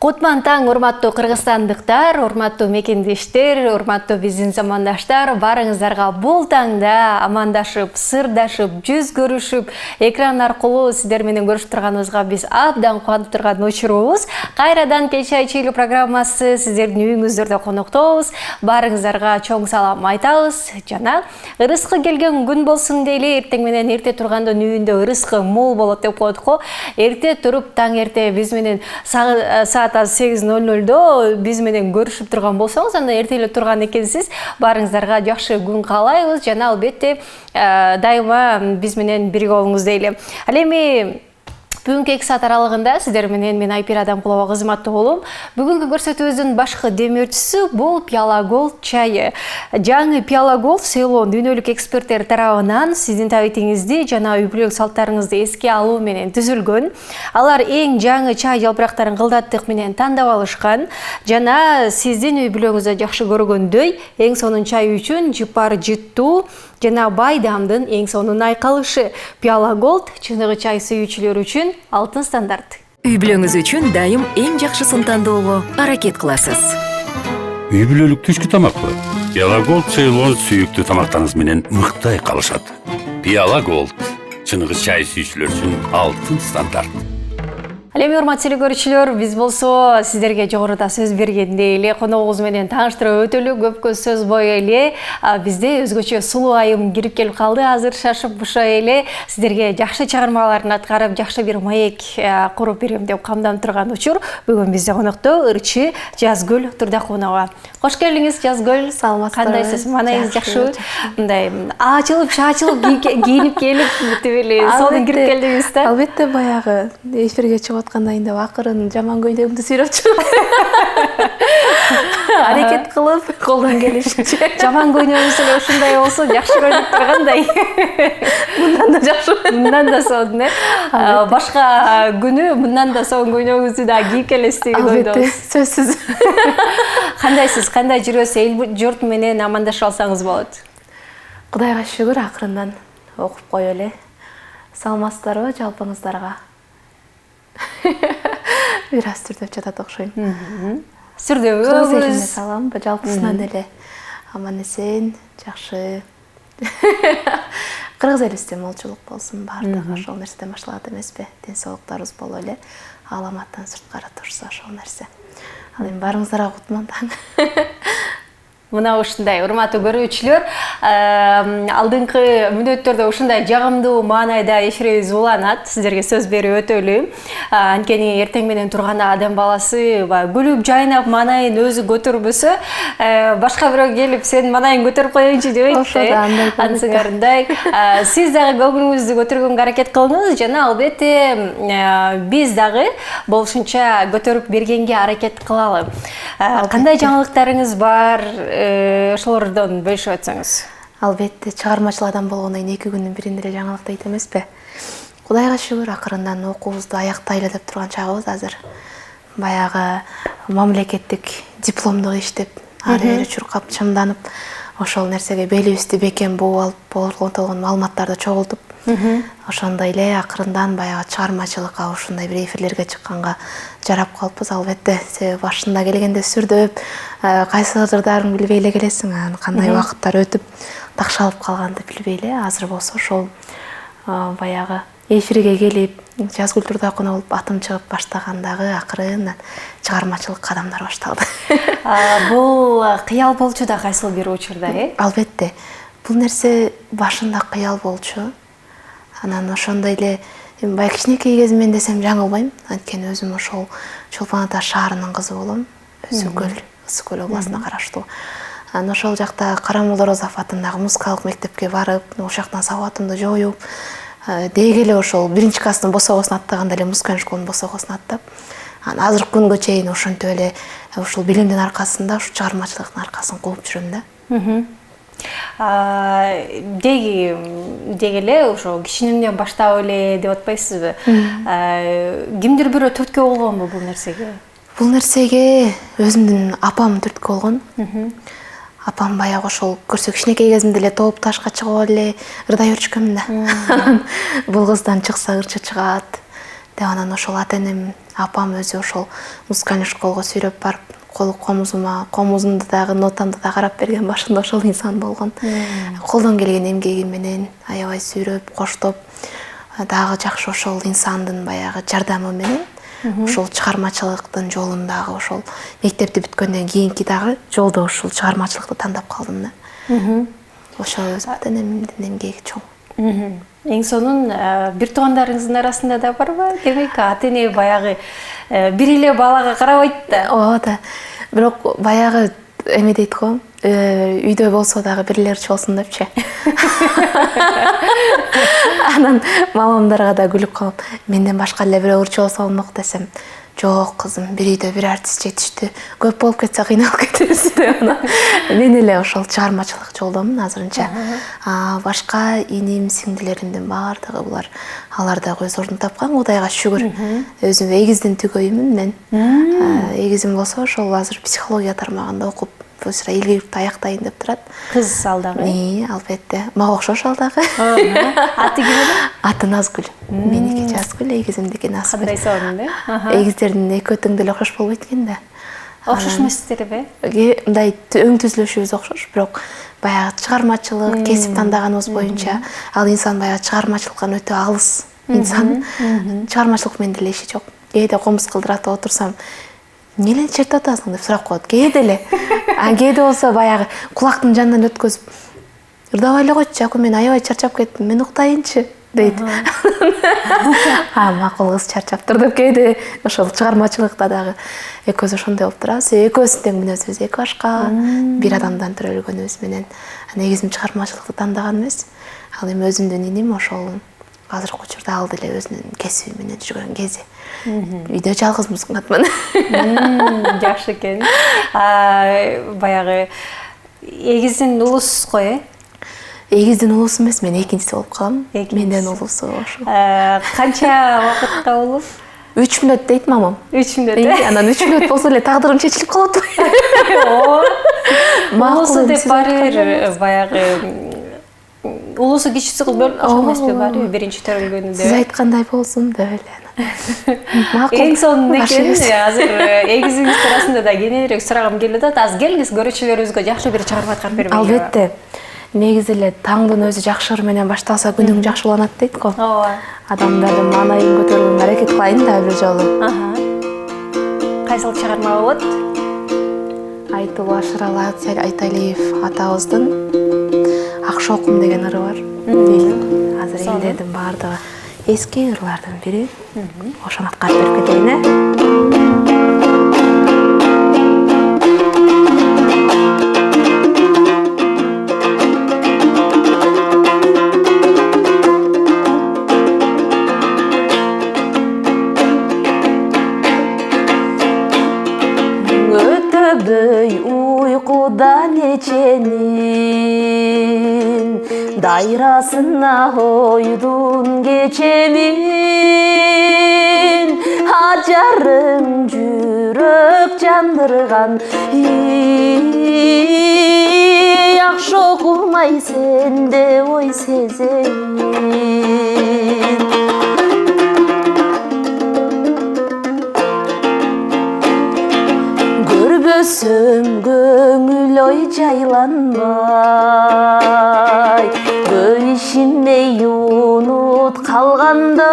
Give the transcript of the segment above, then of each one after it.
Кутман таң, урматтуу кыргызстандыктар, урматтуу мекендештер, урматтуу биздин замандаштар, барыңыздарга бул таңда амандашып, сырдашып, жүз көрүшүп, экран аркылуу сиздер менен көрүшүп турганыбызга биз абдан кубанып турган учурубуз. Кайрадан кеч айчилүү программасы сиздердин үйүңүздөрдө коноктобуз. Барыңыздарга чоң салам айтабыз жана ырыскы келген күн болсун дейли. Эртең менен эрте тургандын үйүндө ырыскы мол болот деп коет го. Эрте туруп таң эрте биз менен саат 8:00 биз менен көрүшүп турган болсоңуз, анда эрте эле турган экенсиз. Барыңыздарга жакшы күн каалайбыз жана албетте дайыма биз менен бирге болуңуз дейли. Ал эми бүгүнкү 2 саат аралыгында сиздер менен мен Айпира Адамкулова кызматтуу болом. Бүгүнкү көрсөтүүбүздүн башкы демөөрчүсү бул Пиала Голд чайы. Жаңы Пиала Голд Ceylon дүйнөлүк эксперттер тарабынан сиздин табитиңизди жана үй-бүлөлүк салттарыңызды эске алуу менен түзүлгөн. Алар эң жаңы чай жалпырактарын кылдаттык менен тандап алышкан жана сиздин үй-бүлөңүздө жакшы көргөндөй эң сонун чай үчүн жыпар жыттуу жана байдамдын эң сонун айкалышы. Пиала Голд чыныгы чай сүйүүчүлөр үчүн алтын стандарт. Үй-бүлөңүз үчүн дайым эң жакшысын тандоого аракет кыласыз. Үй-бүлөлүк түшкү тамакпы? Пиала Голд Ceylon сүйүктүү тамактарыңыз менен мыкты айкалышат. Пиала Голд чыныгы чай сүйүүчүлөр үчүн алтын стандарт. Ал эми урматтуу көрүүчүлөр, биз болсо сиздерге жогоруда сөз бергендей эле коногубуз менен тааныштырып өтөлү көпкө сөз бой эле бизде өзгөчө сулуу айым кирип келип калды. Азыр шашып бушай эле сиздерге жакшы чыгармаларын аткарып, жакшы бир маек куруп берем деп камданып турган учур. Бүгүн бизде конокто ырчы Жазгүл Турдакунова. Кош келиңиз, Жазгүл. Саламатсызбы? Кандайсыз? Манайыңыз жакшыбы? Мындай ачылып, чачылып, кийинип келип, тибели сонун кирип келдиңиз да. Албетте баягы эфирге чыгып аткандайын деп акырын жаман көйнөгүмдү сүйрөп чыгып аракет кылып колдон келишинче. Жаман көйнөгүңүз эле ушундай болсо жакшы көрүнүп тургандай. Мындан да жакшы. Мындан да сонун, башка күнү мындан да сонун көйнөгүңүздү да кийип келесиз деген ойдобуз. Албетте, сөзсүз. Кандайсыз? Кандай жүрөсүз? Эл журт менен амандашып алсаңыз болот. Кудайга шүгүр, акырындан окуп коелу эле. Саламатсыздарбы жалпыңыздарга? Бир аз түрдөп жатат окшойм. Сүрдөбүз. Салам, жалпысынан эле аман эсен, жакшы. Кыргыз элибизде молчулук болсун, баардыгы ошол нерседен башталат эмеспи? Ден соолуктарыбыз боло эле, ааламаттан сырткары турса ошол нерсе. Ал эми барыңыздарга кутман таң. Мына ушундай урматтуу көрүүчүлөр, алдыңкы мүнөттөрдө ушундай жагымдуу маанайда эфирибиз уланат. Сиздерге сөз берип өтөлү. Анткени эртең менен турганда адам баласы күлүп жайнап маанайын өзү көтөрбөсө, башка бирөө келип сен маанайын көтөрүп коеюнчу дебейт да. Ансыңарындай сиз дагы көңүлүңүздү көтөргөнгө аракет кылыңыз жана албетте биз дагы болушунча көтөрүп бергенге аракет кылалы. Кандай жаңылыктарыңыз бар? Ошолордон бөлүшүп өтсөңүз. Албетте, чыгармачыл адам болгондон кийин 2 күндүн биринде эле жаңылык дейт эмеспи? Кудайга шүгүр, акырындан окуубузду аяктайлы деп турган чагыбыз азыр. Баягы мамлекеттик дипломдук иштеп, ары бери чуркап, чымданып, ошол нерсеге белибизди бекем бууп алып, болгон маалыматтарды чогултуп, ошондой эле акырындан баягы чыгармачылыкка ушундай бир эфирлерге чыкканга жарап калыппыз. Албетте, себеби башында келгенде сүрдөп, кайсы жырдарын билбей эле келесиң, кандай убакыттар өтүп, такшалып калганды билбей эле. Азыр болсо ошол баягы эфирге келип, Жазгүл Турдакунова болуп атым чыгып баштагандагы акырындан чыгармачылык кадамдар башталды. Бул кыял болчу да кайсыл бир учурда, Албетте, бул нерсе башында кыял болчу. Анан ошондой эле баягы кичинекей кезимден десем жаңылбайм. Анткени өзүм ошол Чолпон Ата шаарынын кызы болом. Өсүкөл, Ысык көл областына караштуу. Анан ошол жакта Карамолдо Розов атындагы музыкалык мектепке барып, ошол жактан сабатымды жоюп, деги эле ошол 1-класстын босогосун аттаганда эле музыка школунун босогосун аттап, анан азыркы күнгө чейин ошентип эле ушул билимдин аркасында, ушу чыгармачылыктын аркасын кууп жүрөм да. Деги эле ошо кичинемден баштап эле деп атпайсызбы? Кимдир бирөө түрткү болгонбу бул нерсеге? Бул нерсеге өзүмдүн апам түрткү болгон. Апам баягы ошол көрсө кичинекей кезимде эле топ ташка чыгып эле ырдай өрчкөмүн да. Бул кыздан чыкса ырчы чыгат. деп анан ошол ата энем апам өзү ошол музыкальный школго сүйрөп барып комузумду дагы нотамды да карап берген башында ошол инсан болгон. Колдон келген эмгеги менен аябай сүйрөп коштоп дагы жакшы ошол инсандын баягы жардамы менен ошол чыгармачылыктын жолундагы ошол мектепти бүткөндөн кийинки дагы жолдо ушул чыгармачылыкты тандап калдым да. Ошол өз ата энемдин эмгеги чоң. Эң сонун бир туугандарыңыздын арасында да барбы? Демек ата эне баягы бир эле балага карабайт да. Ооба да. Бирок баягы эме дейт го, үйдө болсо дагы бирлерчи болсун депчи. Анан мамамдарга да күлүп калып, менден башка эле бирөөрчү болсо болмок десем, жок кызым, бир үйдө бир артист жетишти, көп болуп кетсе кыйналып кетебиз деп анан мен эле ошол чыгармачылык жолдомун азырынча. Башка иним, сиңдилеримдин баардыгы булар алар дагы өз ордун тапкан, Кудайга шүгүр. Өзүм эгиздин түгөйүмүн мен. Эгизим болсо ошол азыр психология тармагында окуп, профессор Илгиевди аяктайын деп турат. Кыз ал дагы. Албетте. Мага окшош ал дагы. Аты ким эле? Аты Назгүл. Меники Жазгүл, эгизимдики Назгүл. Кандай сонун да? Эгиздердин экөөтөң деле окшош болбойт экен да. Окшош эмессиздерби? Мындай өң түзүлүшүбүз окшош, бирок баягы чыгармачылык, кесип тандаганыбыз боюнча ал инсан баягы чыгармачылыктан өтө алыс инсан. Чыгармачылык менен деле иши жок. Кээде комуз кылдыратып отурсам, эмне чертип атасың деп сурап коет. Кээде эле. Кээде болсо баягы кулактын жанынан өткөзүп, ырдабай эле койчу, жаку мен аябай чарчап кеттим, мен уктайынчы дейт. Макул кыз чарчаптыр деп кээде ошол чыгармачылыкта дагы экөөбүз ошондой болуп турабыз. Экөөбүз тең мүнөзүбүз эки башка, бир адамдан төрөлгөнүбүз менен. Негизим чыгармачылыкты тандаган эмес. Ал эми өзүмдүн иним ошол азыркы учурда ал деле өзүнүн кесиби менен жүргөн кези. Үйдө жалгыз музыкантмын. Жакшы экен. Баягы эгиздин улус го, Эгиздин улусу эмес, мен экинчиси болуп калам. Менден улусу ошол. Канча убакытка улус? 3 мүнөт дейт мамам. 3 мүнөт. Анан 3 мүнөт болсо эле тагдырым чечилип калат. Улусу деп баары баягы улусу кичиси кылып бөлүп калган эмеспи баары биринчи төрөлгөнү деп. Сиз айткандай болсун деп эле. Эң сонун экен. Азыр эгизиңиз туурасында да кененирээк сурагым келип атат. Аз келиңиз көрүүчүлөрүбүзгө жакшы бир чыгарма аткарып бербейсизби? Албетте. Негизи эле таңдын өзү жакшы ыр менен башталса күнүң жакшы уланат дейт го. Ооба. Адамдардын маанайын көтөрүүгө аракет кылайын да бир жолу. Кайсыл чыгарма болот? Айтылуу Ашыралы Айталиев атабыздын Акшокум деген ыры бар. Азыр элдердин баардыгы эски ырлардын бири. Ошону аткарып берип кетейин. Uykudan içenin dairasına koydun geçemin Hacarım cürök candırgan Yakşı okumay sende oy sezeyin Görsüm göngül oy caylanmay Görüşmeyi unut kalganday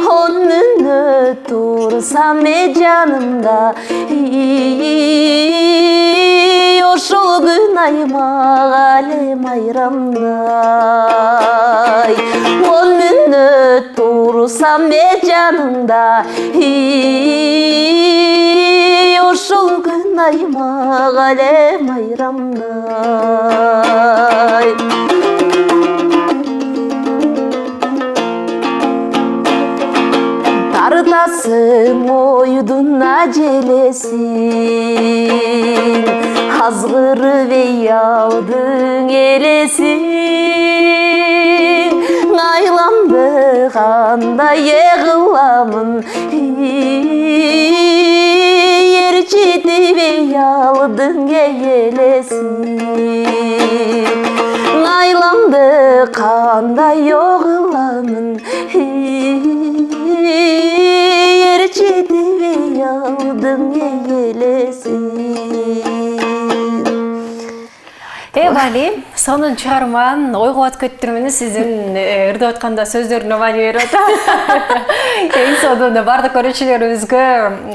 10 minut dursam canımda Oşol gün aymak alem ayramday 10 minut dursam canımda Oşol gün aymak alem ayramday Tartasım oydun acelesin Azgırı ve yağdın elesin Aylandı kanda yığılamın Yerçidi ve yağdın gelesin айламды кандай огыламын жетебей алдың егелесин. Бали, сонун чыгарман ой кубат көттүрмүнү сиздин ырдап атканда сөздөрүнө маани берип атат. Эң сонунда бардык көрүүчүлөрүбүзгө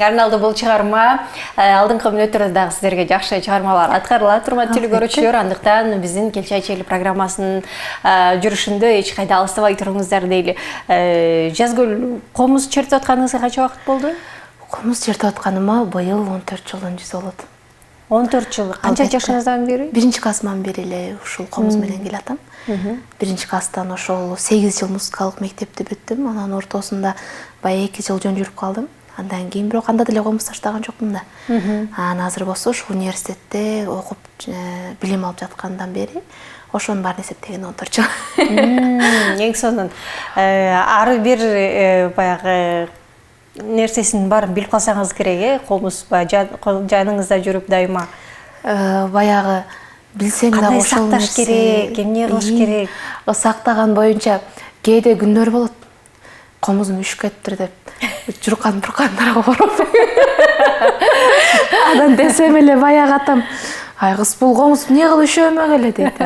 арналды бул чыгарма. Алдыңкы мүнөттөрдө дагы сиздерге жакшы чыгармалар аткарылат, урматтуу көрүүчүлөр. Андыктан биздин Келчай Чели программасынын жүрүшүндө эч кайда алыстабай туруңуздар дейли. Жазгүл, комуз чертип атканыңызга канча убакыт болду? Комуз чертип атканыма быйыл 14 жылдын жүзү болот. 14 жыл. Канча жашыңыздан бери? 1-классыман бери эле ушул комуз менен келатам. 1-класстан ошол 8 жыл музыкалык мектепти бүттүм. Анан ортосунда баягы 2 жыл жөн жүрүп калдым. Андан кийин бирок анда деле комуз таштаган жокмун да. Анан азыр болсо ушу университетте окуп билим алып жаткандан бери ошонун баарын эсептегенде 14 жыл. Эң сонун. Ары бир баягы нерсесин баарын билип калсаңыз керек, комуз жаныңызда жүрүп дайыма. Баягы билсең да кандай ошол сакташ керек, эмне кылыш керек? Сактаган боюнча кээде күндөр болот. Комузум үшүп кетиптир деп журкан-буркандарга ороп. Анан десем эле баягы атам, "Ай кыз, бул комуз эмне кылып үшөмөк эле" дейт.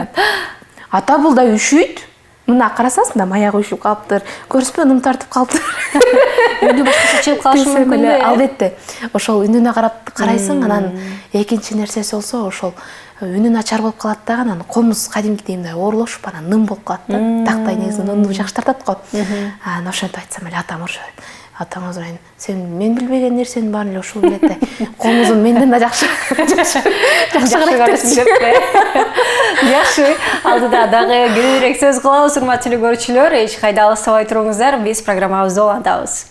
Ата, бул да үшүйт. Мына карасаң да маягы үшүп калыптыр. Көрсөтпө ым тартып калыптыр. Үнү башкача чыгып калышы мүмкүн да. Албетте. Ошол үнүнө карап карайсың, анан экинчи нерсеси болсо ошол үнү начар болуп калат да, анан комуз кадимкидей мындай оорлошуп анан ным болуп калат да. Тактай негизинен унду жакшы тартат го. Анан ошентип айтсам эле атам ошо. Атаңыз урайын, сен мен билбеген нерсенин баарын эле ушул билет да. Комузум менден да жакшы. Жакшы көрөсүң деп. Жакшы. Алдыда дагы көбүрөөк сөз кылабыз, урматтуу көрүүчүлөр. Эч кайда алыстабай туруңуздар. Биз программабызды улантабыз.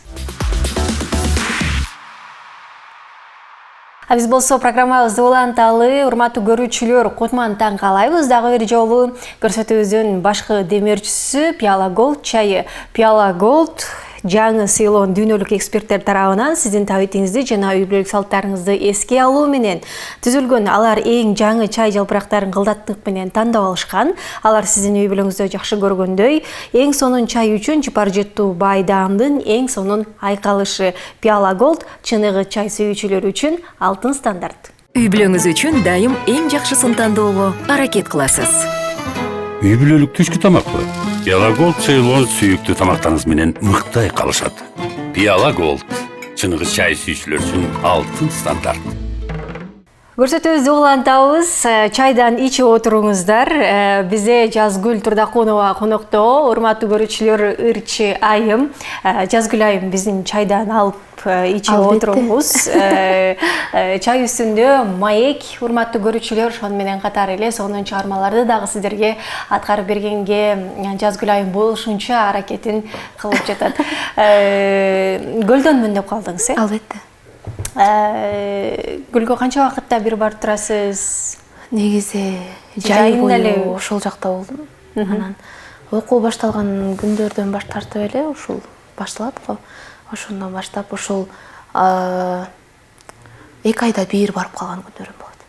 Биз болсо программабызды уланталы, урматтуу көрүүчүлөр, кутман таң каалайбыз. Дагы бир жолу көрсөтүүбүздүн башкы демирчиси Пиала Голд чайы. Пиала Голд жаңы сыйлоон дүйнөлүк эксперттер тарабынан сиздин табитиңизди жана үй бүлөлүк салттарыңызды эске алуу менен түзүлгөн. Алар эң жаңы чай жалпырактарын кылдаттык менен тандап алышкан. Алар сиздин үй бүлөңүздө жакшы көргөндөй, эң сонун чай үчүн жыпар жыттуу байдаамдын эң сонун айкалышы. Пиала Голд чыныгы чай сүйүүчүлөр үчүн алтын стандарт. Үй бүлөңүз үчүн дайым эң жакшысын тандоого аракет кыласыз. Үй бүлөлүк түшкү тамакпы? Пиала Голд Ceylon сүйүктүү тамактарыңыз менен мыктай калышат. Пиала Голд чыныгы чай сүйүүчүлөр үчүн алтын стандарт. Көрсөтүүбүздү улантабыз. Чайдан ичип отуруңуздар. Бизде Жазгүл Турдакунова конокто. Урматтуу көрүүчүлөр, ырчы айым. Жазгүл айым биздин чайдан алып ичип отуруңуз. Чай үстүндө маек, урматтуу көрүүчүлөр, ошон менен катар эле сонун чыгармаларды дагы сиздерге аткарып бергенге Жазгүл айым болушунча аракетин кылып жатат. Гүлдөнмүн деп калдыңыз, э? Албетте. Гүлгө канча убакытта бир барып турасыз? Негизи жай бою ошол жакта болдум. Анан окуу башталган күндөрдөн баш тартып эле ушул башталат го. Ошондон баштап ушул 2 айда бир барып калган күндөрүм болот.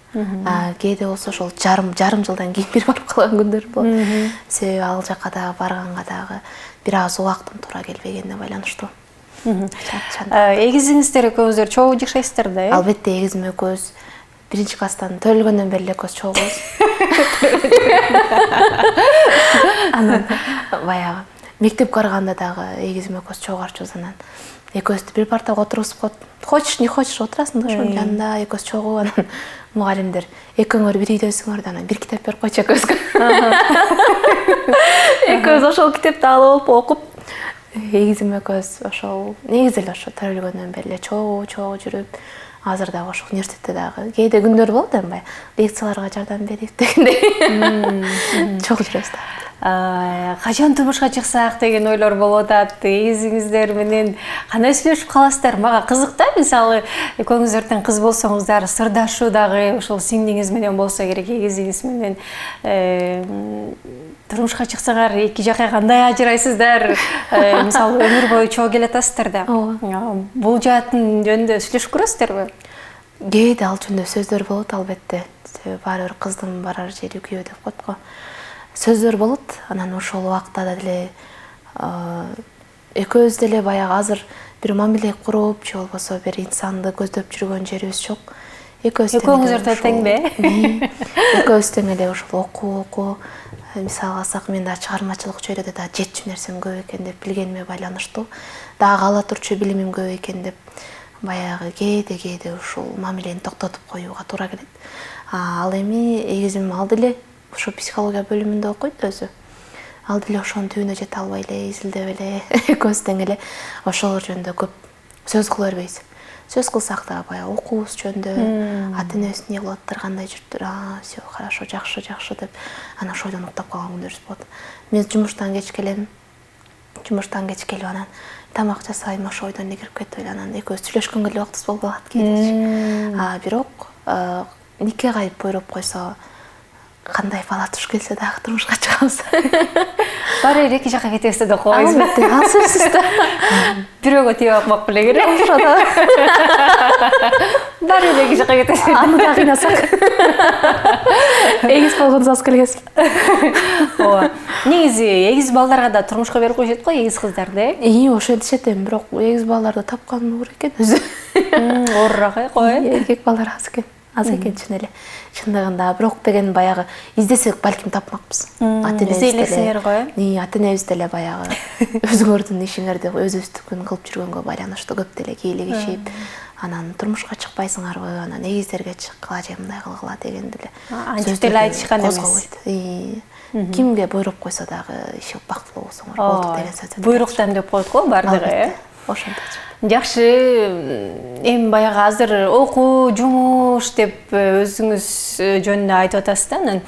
Кээде болсо ошол жарым жылдан кийин бир барып калган күндөрүм болот. Себеби ал жака дагы барганга дагы бир аз убактым туура келбегенине байланыштуу. Эгизиңиздер экөөңүздөр чогуу жашайсыздар да, э? Албетте, эгизим экөөбүз 1-класстан төрөлгөндөн бери экөөбүз чогуубуз. Анан баягы мектепке барганда дагы эгизим экөөбүз чогуу барчубуз. Анан экөөбүздү бир партага отургузуп хочешь не хочешь отурасың да ошонун жанында экөөбүз чогуу. Анан мугалимдер экөөңөр бир үйдөсүңөр да анан бир китеп берип койчу экөөбүзгө. Экөөбүз ошол китепти алып окуп эгизим экөөбүз ошол негизи эле ошо төрөлгөндөн бери эле чогуу жүрүп, азыр дагы ошол университетте дагы кээде күндөр болот эми баягы лекцияларга жардам берип дегендей. Чогуу жүрөбүз да. Качан турмушка чыксак деген ойлор болуп атат. Эгизиңиздер менен кандай сүйлөшүп каласыздар? Мага кызык да, мисалы экөөңүздөрдөн кыз болсоңуздар, сырдашуу дагы ошол сиңдиңиз менен болсо керек, эгизиңиз менен турмушка чыксаңар эки жакка кандай ажырайсыздар? Мисалы өмүр бою чогуу келатасыздар да. Бул жаатын жөнүндө сүйлөшүп көрөсүздөрбү? Кээде ал жөнүндө сөздөр болот албетте. Себеби баары бир кыздын барар жери күйөө деп коет го. сөздөр болот. Анан ошол убакта деле экөөбүз деле баягы азыр бир мамиле куруп же болбосо бир инсанды көздөп жүргөн жерибиз жок. Экөөңүздөр теңби? Экөөбүз тең эле ошол окуу. Мисалга алсак мен да чыгармачылык чөйрөдө да жетчү нерсем көп экен деп билгениме байланыштуу. Дагы ала турчу билимим көп экен деп баягы кээде ушул мамилени токтотуп коюуга туура келет. Ал эми эгизим алды эле ошо психология бөлүмүндө окуйт өзү. Алды эле ошонун түбүнө жете албай эле, изилдеп эле, экөөбүз тең эле ошол жөнүндө көп сөз кыла бербейбиз. Сөз кылсак да баягы окуубуз жөнүндө, ата энебиз эмне кылып аттыр, кандай жүрүптүр, все хорошо, жакшы деп анан ошойдон уктап калган күндөр болот. Мен жумуштан кеч келем. Жумуштан кеч келип анан тамак жасайм, ошойдон эле кирип кетип эле анан экөөбүз сүйлөшкөнгө эле убактыбыз болуп калат кээде. Бирок нике кайып буйруп койсо, кандай бала туш келсе дагы турмушка чыгабыз. Баары эле эки жакка кетебиз деп койбойсузбу? Ал сөзсүз да. Бирөөгө тийип акмак беле керек. Ошо да. Баары эле эки жакка кетебиз. Аны да кыйнасак. Эгиз болгонубуз аз келгенбиз. Ооба. Негизи эгиз балдарга да турмушка берип коюшат го, эгиз кыздарды. Ошентишет эми, бирок эгиз балдарды тапкан оор экен өзү. Оорураак кой. Эркек балдар аз экен. Аз экен чын эле. Чындыгында бирок деген баягы издесек балким тапмакпыз. Ата элексиңер го. Ата энебиз деле баягы өзүңөрдүн ишиңерди өзүбүздүкүн кылып жүргөнгө байланыштуу көп деле кийлигишип, анан турмушка чыкпайсыңарбы, анан эгиздерге чыккыла же мындай кылгыла деген деле. Антип деле айтышкан эмес. Кимге буйруп койсо дагы иши бактылуу болсоңор болду деген сөз. Буйруктан деп коет го баардыгы. Ошондой. Жакшы, эми баягы азыр окуу, жумуш деп өзүңүз жөнүндө айтып атасыз да, анан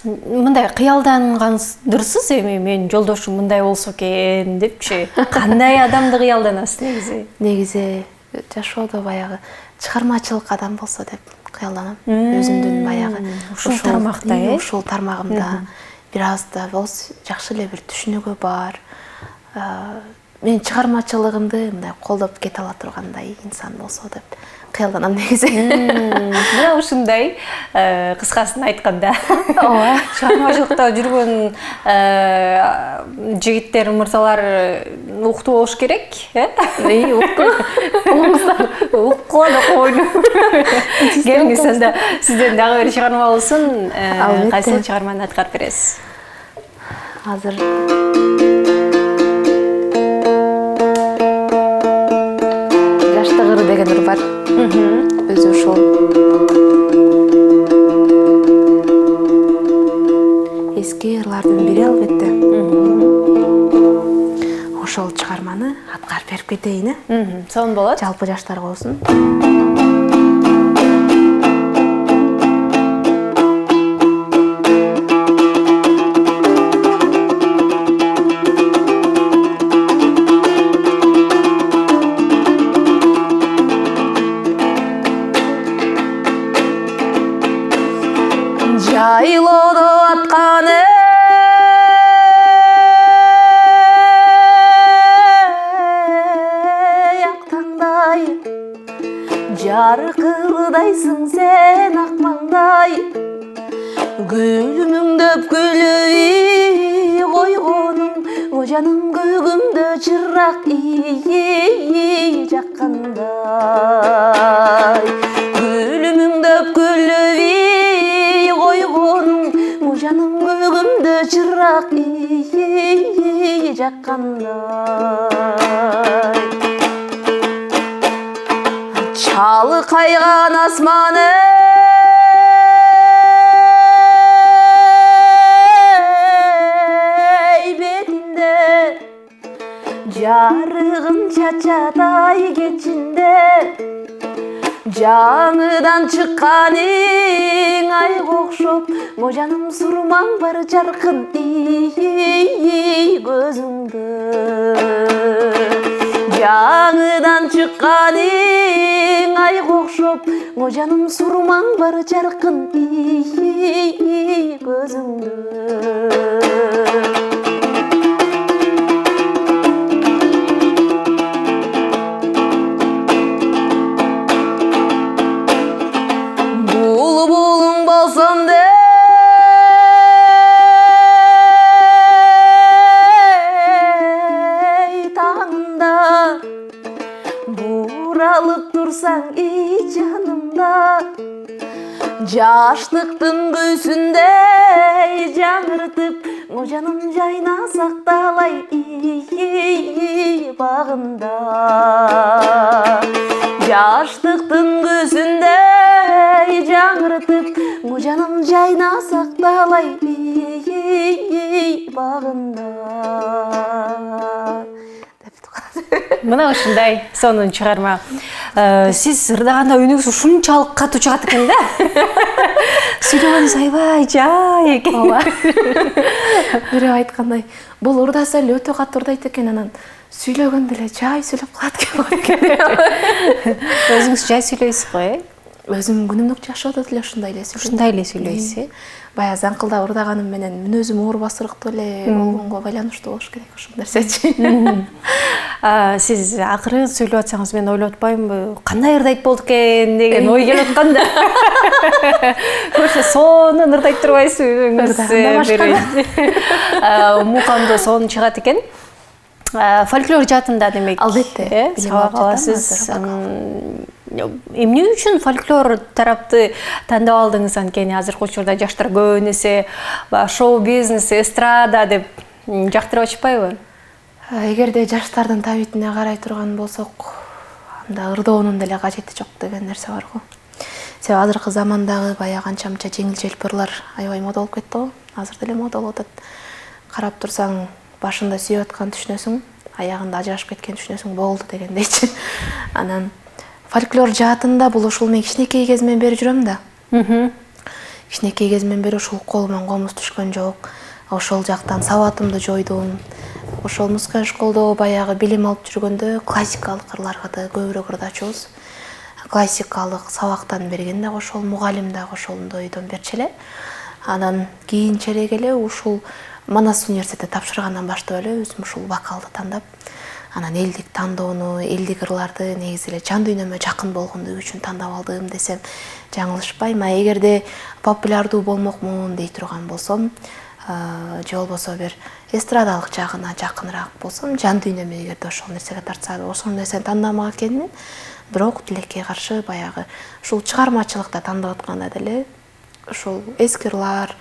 мындай кыялдангандырсыз эми менин жолдошум мындай болсо экен депчи. Кандай адамды кыялданасыз негизи? Негизи жашоодо баягы чыгармачылык адам болсо деп кыялданам. Өзүмдүн баягы ушул тармакта, ушул тармагымда бир аз да болсо жакшы эле бир түшүнүгү бар. Мен чыгармачылыгымды мындай колдоп кете ала тургандай инсан болсо деп кыялданам негизи. Мына ушундай кыскасын айтканда. Ооба. Чыгармачылыкта жүргөн жигиттер, мырзалар уктуу болуш керек, уктуу да койну. Келиңиз анда сизден дагы бир чыгарма болсун. Кайсы чыгарманы аткарып бересиз? Азыр деген ыр бар. Өзү ошол эски ырлардын бири албетте. Ошол чыгарманы аткарып берип кетейин, Сонун болот. Жалпы жаштарга болсун. Жайлоодо аткан актаңдай, жаркырдайсың сен ак маңдай, гүлүмүңдөп гүлүй койгонуң, о жаным көгүмдө чырак жаккандай, гүлүмүңдөп гүлүй жаным көгүмдө чырак жаккандай, чалкайган асманы бетинде, жарыгын чачатай кечинде, жаңыдан чыкканың айга окшоп, о жаным сурмаң бар жаркын көзүңдө. Жаңыдан чыкканың айга окшоп, о жаным сурмаң бар жаркын көзүңдө. Булуң болсом деп Жаштыктын көзүндө жаңыртып, жаным жайна сакталай багында. Жаштыктын көзүндө жаңыртып, жаным жайна сакталай багында. Мына ушундай сонун чыгарма. Сиз ырдаганда үнүңүз ушунчалык катуу чыгат экен да. Сүйлөгөнүңүз аябай жай экен. Ооба. Бирөө айткандай, бул ырдаса эле өтө катуу ырдайт экен, анан сүйлөгөндө эле жай сүйлөп калат экен. Өзүңүз жай сүйлөйсүз го, Өзүм күнүмдүк жашоодо деле ушундай эле сүйлөйм. Ушундай эле сүйлөйсүз. Баягы заңкылдап ырдаганым менен мүнөзүм оор басырыктуу эле болгонго байланыштуу болуш керек ушул нерсечи. Сиз акырын сүйлөп атсаңыз мен ойлоп атпаймынбы, кандай ырдайт болду экен деген ой келип аткан да. Көрсө сонун ырдайт турбайсызбы өзүңүз? Мукамдо сонун чыгат экен. Фольклор жаатында демек. Албетте. Сабак аласыз. Эмне үчүн фольклор тарапты тандап алдыңыз? Анткени азыркы учурда жаштар көп эсе шоу бизнес, эстрада деп жактырып атышпайбы? Эгерде жаштардын табитине карай турган болсок, анда ырдоонун деле кажети жок деген нерсе бар го. Себеби азыркы замандагы баягы анча-мынча жеңил-желпи ырлар аябай мода болуп кетти го. Азыр деле мода болуп атат. Карап турсаң, башында сүйүп аткан түшүнөсүң, аягында ажырашып кеткен түшүнөсүң, болду дегендейчи. Анан фольклор жаатында бул ушул мен кичинекей кезимден бери жүрөм да. Кичинекей кезимден бери ушул колума комуз түшкөн жок. Ошол жактан сабатымды жойдум. Ошол музыка школдо баягы билим алып жүргөндө классикалык ырларга да көбүрөөк ырдачубуз. Классикалык сабактан берген да ошол, мугалим да ошондой ойдон берчү эле. Анан кийинчерээк эле ушул Манас университетте тапшыргандан баштап эле өзүм ушул вокалды тандап, анан элдик тандоону, элдик ырларды негизи эле жан дүйнөмө жакын болгондугу үчүн тандап алдым десем жаңылышпайм. Эгерде популярдуу болмокмун дей турган болсом, же болбосо бир эстрадалык жагына жакыныраак болсом, жан дүйнөмө эгерде ошол нерсеге тартса, ошол нерсени тандамак экенмин. Бирок тилекке каршы баягы ушул чыгармачылыкта тандап атканда деле ушул эски ырлар,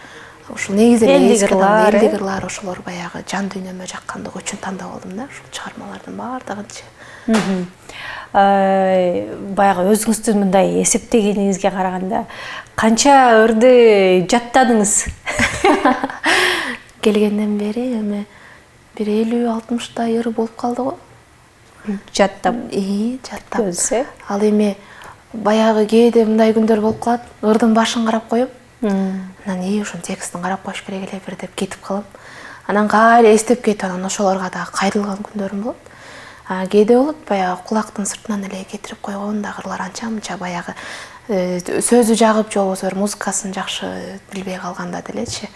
ушул негизи эле элдик ырлар ошолор баягы жан дүйнөмө жаккандыгы үчүн тандап алдым да, ушул чыгармалардын баардыгынчы. Баягы өзүңүздүн мындай эсептегениңизге караганда канча ырды жаттадыңыз? Келгенден бери эми бир 50-60 ыр болуп калды го. Жаттап. Жаттап. Ал эми баягы кээде мындай күндөр болуп калат, ырдын башын карап коюп, анан ушунун текстин карап коюш керек эле бир деп кетип калам. Анан кайра эстеп кетип, анан ошолорго дагы кайрылган күндөрүм болот. Кээде болот баягы кулактын сыртынан эле кетирип койгон дагы ырлар анча-мынча баягы сөзү жагып же болбосо музыкасын жакшы билбей калганда делечи.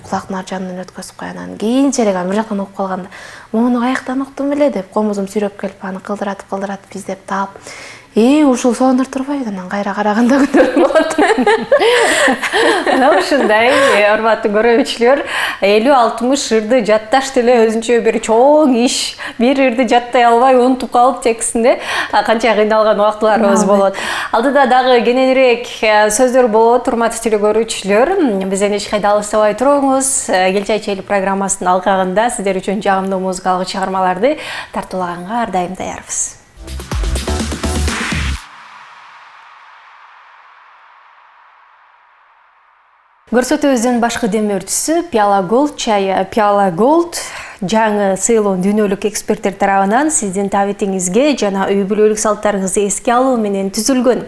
Кулактын ар жанынан өткөзүп кой, анан кийинчерээк бир жактан окуп калганда, "Муну каяктан уктум эле" деп комузум сүйрөп келип, аны кылдыратып издеп таап, ушул сонур турбайбы? Анан кайра караганда күндөр болот. Мына ушундай, урматтуу көрүүчүлөр, 50-60 ырды жатташ деле өзүнчө бир чоң иш. Бир ырды жаттай албай унутуп калып текстинде канча кыйналган убактыларыбыз болот. Алдыда дагы кененирээк сөздөр болот, урматтуу телекөрүүчүлөр. Бизден эч кайда алыстабай туруңуз. Келчай чейли программасынын алкагында сиздер үчүн жагымдуу музыкалык чыгармаларды тартуулаганга ар дайым даярбыз. Көрсөтүүбүздүн башкы демөөрчүсү Пиала Голд чайы. Пиала Голд жаңы сыйлоон дүйнөлүк эксперттер тарабынан сиздин табитиңизге жана үй бүлөлүк салттарыңызды эске алуу менен түзүлгөн.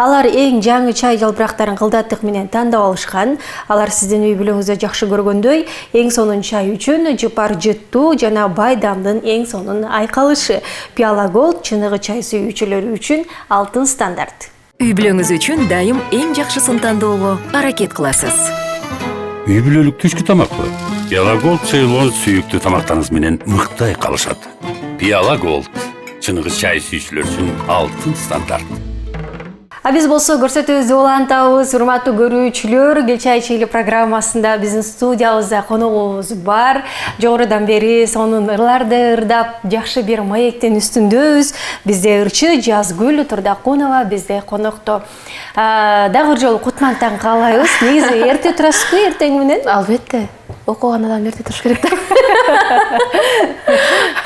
Алар эң жаңы чай жалбырактарын кылдаттык менен тандап алышкан. Алар сиздин үй бүлөңүздө жакшы көргөндөй эң сонун чай үчүн жыпар жыттуу жана байдамдын эң сонун айкалышы. Пиала Голд чыныгы чай сүйүүчүлөр үчүн алтын стандарт. Үй бүлөңүз үчүн дайым эң жакшысын тандоого аракет кыласыз. Үй бүлөлүк түшкү тамакпы? Пиала Голд Цейлон сүйүктүү тамактарыңыз менен мыкты айкалышат. Пиала Голд чыныгы чай сүйүүчүлөр үчүн алтын стандарт. А биз болсо көрсөтүүбүздү улантабыз. Урматтуу көрүүчүлөр, Кел чай ичели программасында биздин студиябызда коногубуз бар. Жогорудан бери сонун ырларды ырдап, жакшы бир маектин үстүндөбүз. Бизде ырчы Жазгүл Турдакунова бизде конокто. Дагы бир жолу кутмандыдан каалайбыз. Негизи эрте турасызбы эртең менен? Албетте. Окуган адам эрте туруш керек да.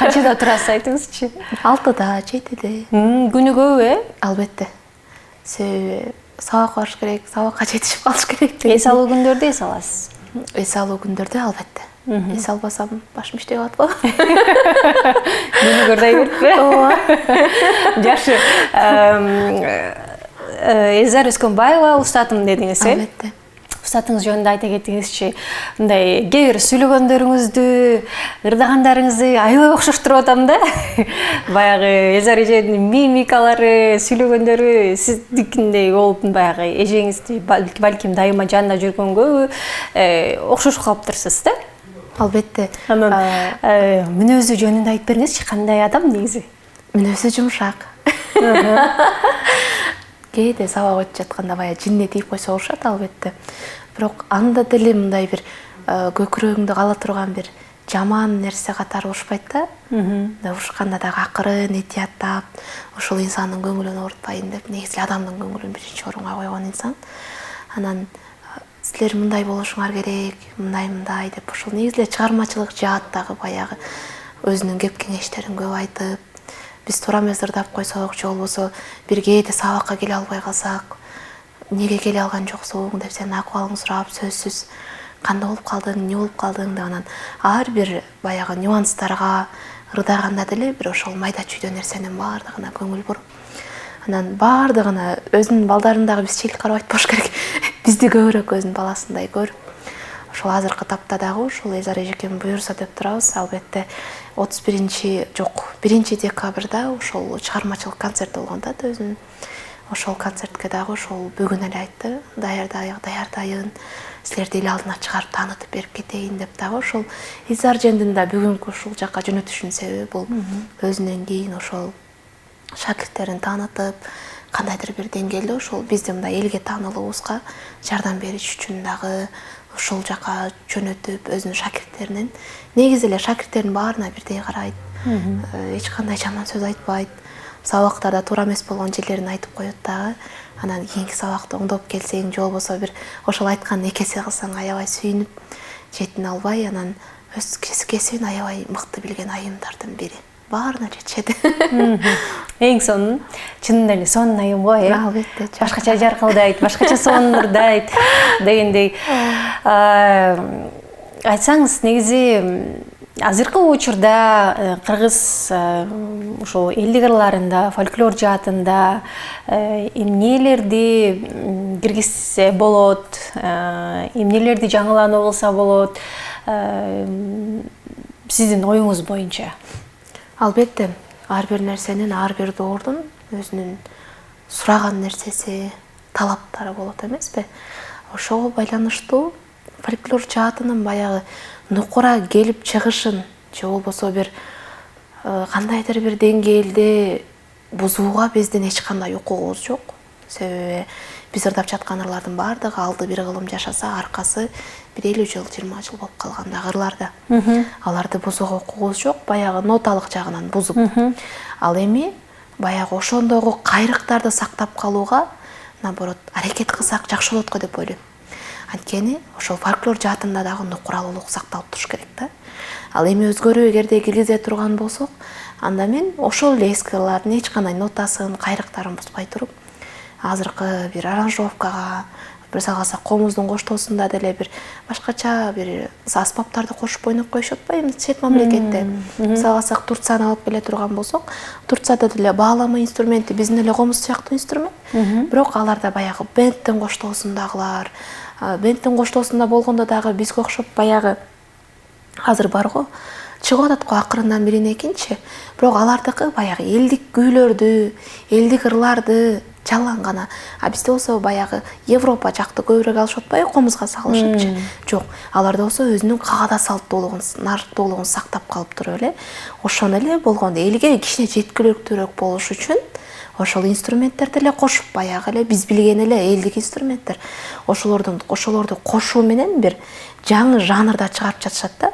Канчада турасыз айтыңызчы? 6-да, 7-де. Күнүгө, Албетте. Себеби сабак барыш керек, сабакка жетишип калыш керек. эс алуу күндөрдө эс аласыз? Эс алуу күндөрдө албетте. Эс албасам башым иштебей калат го. Күнүгөрдөй бериппи? Ооба. Жакшы. Элзар Өскөнбаева устатым дедиңиз, Албетте. Устатыңыз жөнүндө айта кетиңизчи. Мындай кээ бир сүйлөгөндөрүңүздү, ырдагандарыңызды аябай окшоштуруп атам да. Баягы Элзар эженин мимикалары, сүйлөгөндөрү сиздикиндей болуп, баягы эжеңизди балким дайыма жанында жүргөнгө окшошуп калыптырсыз да? Албетте. Анан мүнөзү жөнүндө айтып бериңизчи, кандай адам негизи? Мүнөзү жумшак. Кээде сабак өтүп жатканда баягы жинне тийип койсо урушат албетте. Бирок анда деле мындай бир көкүрөгүңдү кала турган бир жаман нерсе катары урушпайт да. Урушканда дагы акырын этияттап, ушул инсандын көңүлүн оорутпайын деп, негизи адамдын көңүлүн биринчи орунга койгон инсан. Анан силер мындай болушуңар керек, мындай деп ушул негизи чыгармачылык жааттагы баягы өзүнүн кеп кеңештерин көп айтып, биз туура эмес ырдап койсок, же болбосо бир кээде сабакка келе албай калсак, неге келе алган жоксуң деп сенин акыбалыңды сурап, сөзсүз кандай болуп калдың, эмне болуп калдың деп анан ар бир баягы нюанстарга ырдаганда деле бир ошол майда чүйдө нерсенин баардыгына көңүл буруп, анан баардыгына өзүнүн балдарындагы биз чейлик карап айтпаш керек. Бизди көбүрөөк өзүнүн баласындай көрүп, ошол азыркы тапта дагы ушул Элзар эжекем буюрса деп турабыз. Албетте 1 декабрда ошол чыгармачылык концерт болгон да өзүнүн. Ошол концертке дагы ошол бүгүн эле айтты, даярдайын, силерди эл алдына чыгарып таанытып берип кетейин деп дагы ошол Элзар эжемдин да бүгүнкү ушул жакка жөнөтүшүнүн себеби бул өзүнөн кийин ошол шакирттерин таанытып, кандайдыр бир деңгээлде ошол бизди мындай элге таанылуубузга жардам бериш үчүн дагы ушул жака жөнөтүп, өзүнүн шакирттеринин, негизи эле шакирттердин баарына бирдей карайт, эч кандай жаман сөз айтпайт, сабактарда туура эмес болгон жерлерин айтып коет дагы. Анан кийинки сабакта оңдоп келсең, же болбосо бир ошол айтканын эки эсе кылсаң аябай сүйүнүп, жетине албай, анан өз кесибин аябай мыкты билген айымдардын бири. Баарына жетишет. Эң сонун, чынында эле сонун айым го, Албетте. Башкача жаркылдайт, башкача сонун ырдайт дегендей. Айтсаңыз, негизи азыркы учурда кыргыз ошол элдик ырларында, фольклор жаатында эмнелерди киргизсе болот, эмнелерди жаңылануу кылса болот, сиздин оюңуз боюнча? Албетте, ар бир нерсенин, ар бир доордун өзүнүн сураган нерсеси, талаптары болот эмеспи? Ошого байланыштуу фольклор жаатынын баягы нукура келип чыгышын, же болбосо бир кандайдыр бир деңгээлде бузууга биздин эч кандай укугубуз жок. Себеби биз ырдап жаткан ырлардын баардыгы алды бир кылым жашаса, аркасы бир 50 жыл, 20 жыл болуп калгандагы ырларда. Аларды бузууга укугубуз жок, баягы ноталык жагынан бузуп. Ал эми баягы ошондогу кайрыктарды сактап калууга, наоборот, аракет кылсак жакшы болот го деп ойлойм. Анткени ошол фольклор жаатында дагы нукуралуулук сакталып туруш керек да. Ал эми өзгөрүү эгерде киргизе турган болсок, анда мен ошол эле эски ырлардын эч кандай нотасын, кайрыктарын бузбай туруп, азыркы бир аранжировкага, бир салгаса комуздун коштоосунда деле бир башкача бир аспаптарды кошуп ойноп коюшат ба эми чет мамлекетте. Салгасак Турцияны алып келе турган болсок, Турцияда деле баалама инструменти биздин эле комуз сыяктуу инструмент, бирок аларда баягы бенттин коштоосундагылар, бенттин коштоосунда болгондо дагы бизге окшоп баягы азыр бар го, чыгып атат го акырындан бирине кийинчи. Бирок алардыкы баягы элдик күүлөрдү, элдик ырларды жалаң гана. А бизде болсо баягы Европа жакты көбүрөөк алышып атпайбы, комузга салышыпчы. Жок, аларда болсо өзүнүн каада салттуулугун, нарыктуулугун сактап калып туруп эле, ошону эле болгондо элге кичине жеткиликтүүрөөк болуш үчүн ошол инструменттерди эле кошуп баягы эле биз билген эле элдик инструменттер ошолорду кошуу менен бир жаңы жанрда чыгарып жатышат да.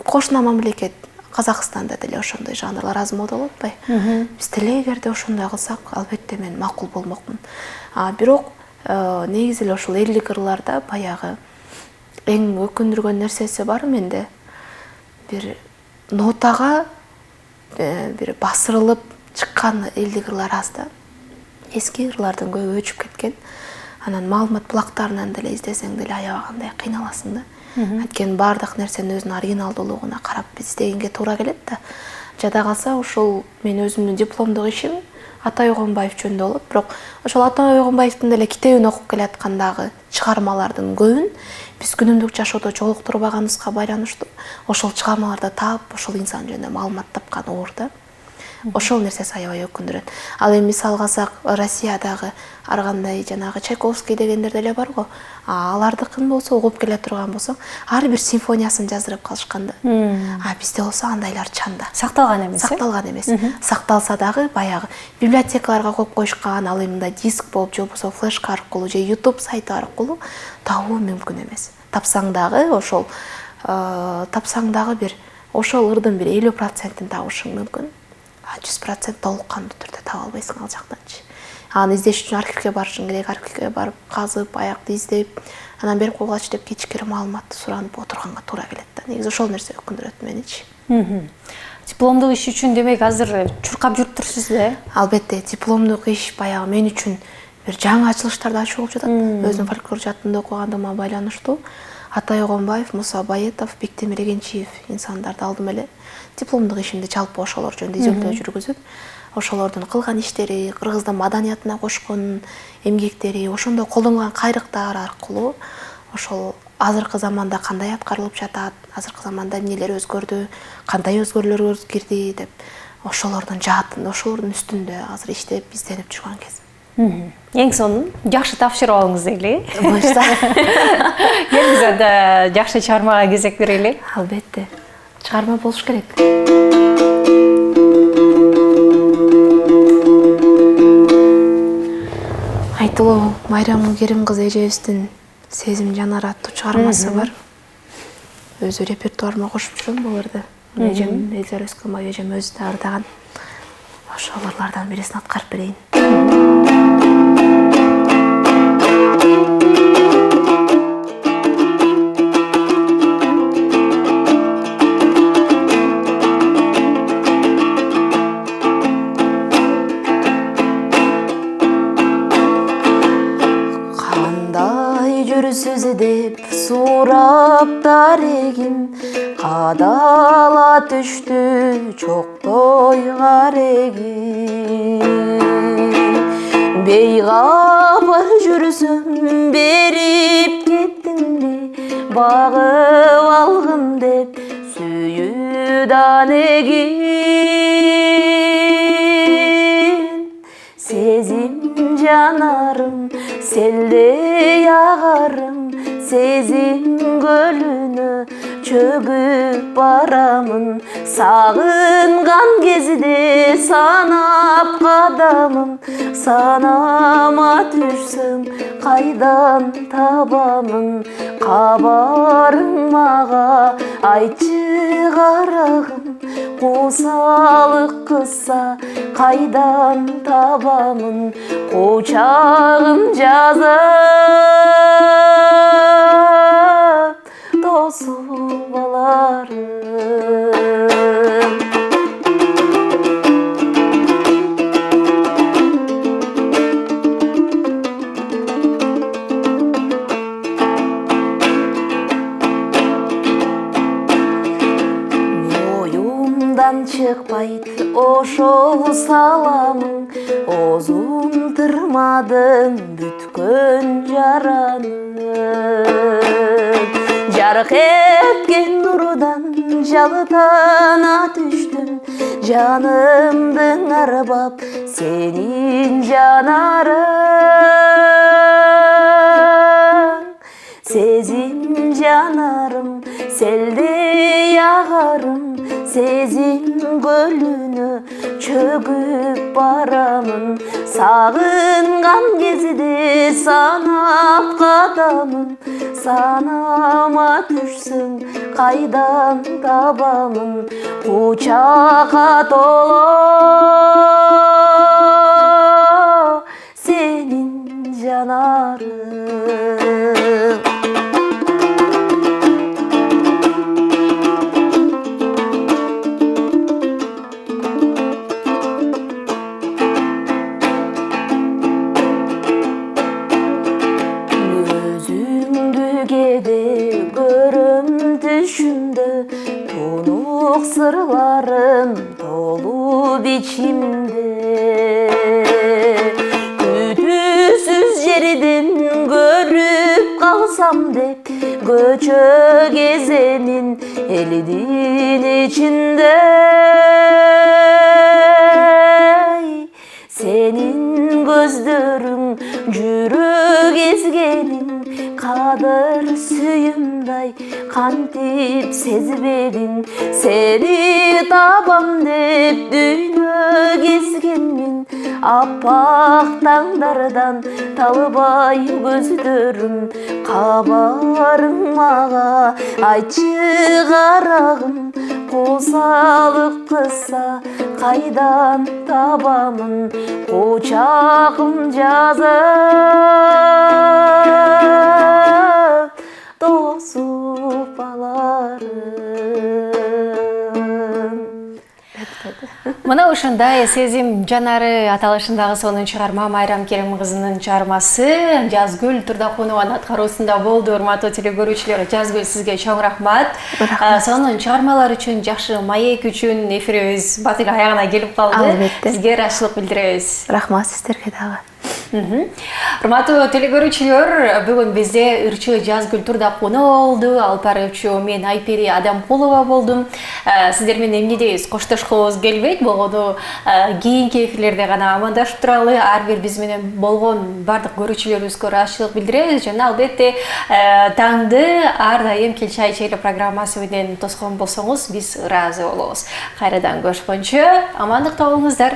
Кошуна мамлекет Казакстанда деле ошондой жанрлар аз мода болуп атпайбы? Биз деле эгерде ошондой кылсак, албетте мен макул болмокмун. Бирок негизи эле ошол элдик ырларда баягы эң өкүндүргөн нерсеси бар менде. Бир нотага бир басырылып чыккан элдик ырлар аз да. Эски ырлардын көбү өчүп кеткен. Анан маалымат булактарынан деле издесең деле аябагандай кыйналасың да. Анткени баардык нерсенин өзүнүн оригиналдуулугуна карап издегенге туура келет да. Жада калса ошол мен өзүмдүн дипломдук ишим Атай Ойгонбаев жөнүндө болот. Бирок ошол Атай Ойгонбаевдин деле китебин окуп келаткандагы чыгармалардын көбүн биз күнүмдүк жашоодо жолуктурбаганыбызга байланыштуу ошол чыгармаларда таап, ошол инсан жөнүндө маалымат тапкан оор да. Ошол нерсеси аябай өкүндүрөт. Ал эми мисал алсак, Россиядагы ар кандай жанагы Чайковский дегендер деле бар го. Алардыкын болсо угуп келе турган болсоң, ар бир симфониясын жаздырып калышкан да. Бизде болсо андайлар чанда. Сакталган эмес. Сакталган эмес. Сакталса дагы баягы библиотекаларга коюп коюшкан, ал эми мындай диск болуп же болбосо флешка аркылуу же YouTube сайты аркылуу табуу мүмкүн эмес. Тапсаң дагы бир ошол ырдын бир 50%-ин табышың мүмкүн. 100% толук кандуу түрдө таба албайсың ал жактанчы. Аны издеш үчүн архивге барышың керек, архивге барып казып, аякты издеп, анан берип койгулачы деп кичкире маалыматты суранып отурганга туура келет да. Негизи ошол нерсе өкүндүрөт меничи. Дипломдук иш үчүн демек азыр чуркап жүрүптүрсүз да? Албетте, дипломдук иш баягы мен үчүн бир жаңы ачылыштарды ачуу болуп жатат. Өзүм фольклор жаатында окугандыма байланыштуу. Атай Ойгонбаев, Муса Баетов, Бектемир Эгенчиев инсандарды алдым эле. Дипломдук ишимди жалпы ошолор жөнүндө изилдөө жүргүзүп, ошолордун кылган иштери, кыргыздын маданиятына кошкон эмгектери, ошондо колдонгон кайрыктар аркылуу ошол азыркы заманда кандай аткарылып жатат, азыркы заманда эмнелер өзгөрдү, кандай өзгөрүүлөр кирди деп ошолордун жаатында, ошолордун үстүндө азыр иштеп, изденип жүргөн кезим. Эң сонун жакшы тапшырып алыңыз дейли. Буюрса. Келгизде жакшы чыгармага кезек берели. Албетте. Чыгарма болуш керек. Айтылуу Майрам Керим кызы эжебиздин Сезим жанары аттуу чыгармасы бар. Өзү репертуарыма кошуп жүрөм буларды. Эжем Элзар Өскөнбаев эжем өзү да ырдаган. Ошол ырлардан бирисин аткарып берейин. Жүрсүз деп сурап дарегим, кадала түштү чоктой карегим. Бейгабар жүрсөм берип кеттиңби, багып алгын деп сүйүдан эгин. Сезим жанарым, селдей агарым, сезим көлүнө чөгүп барамын. Сагынган кезде санап кадамым, санама түшсөм кайдан табамын. Кабарың мага айтчы карагым, куусалык кылса кайдан табамын. Кучагым жазып тосуп аларым. Моюмдан чыкпайт ошол саламың, озун тырмадым бүткөн жараны. Жарык эткен нурдан жалытана түштүм, жанымдын арбап сенин жанарың. Сезим жанарым, селдей агарым, сезим көлүнө чөгүп барамын, сагынган кезде санап кадамын, санама түшсөң кайдан табамын, кучакка толо сенин жанарың. Düşümde tonuk sırlarım dolu biçimde, güdüsüz yerden görüp kalsam dep göçö gezemin elinin içinde. Senin gözlerin yürek ezgenin kadır suyumday kantip sezbedin, seni tabam dep dünya gezgenmin, appak tаңдардан талбай gözlerim, kabarın mağa айтчы карагым, косалык кылса кайдан табамын, кучагым жазып тосуп аларым. Мына ушундай сезим жанары аталышындагы сонун чыгарма Майрам Керим кызынын чыгармасы Жазгүл Турдакунованын аткаруусунда болду. Урматтуу телекөрүүчүлөр, Жазгүл сизге чоң рахмат. Сонун чыгармалар үчүн, жакшы маек үчүн эфирибиз батыл аягына келип калды. Албетте. Сизге ыраазычылык билдиребиз. Рахмат сиздерге дагы. Урматтуу телекөрүүчүлөр, бүгүн бизде ырчы Жазгүл Турдакунова болду. Алып баруучу мен Айпери Адамкулова болдум. Сиздер менен эмнедебиз? Коштошкубуз келбейт, болгону кийинки эфирлерде гана амандашып туралы. Ар бир биз менен болгон бардык көрүүчүлөрүбүзгө ыраазычылык билдиребиз жана албетте таңды ар дайым Кел чай чейле программасы менен тоскон болсоңуз биз ыраазы болобуз. Кайрадан көрүшкөнчө амандыкта болуңуздар.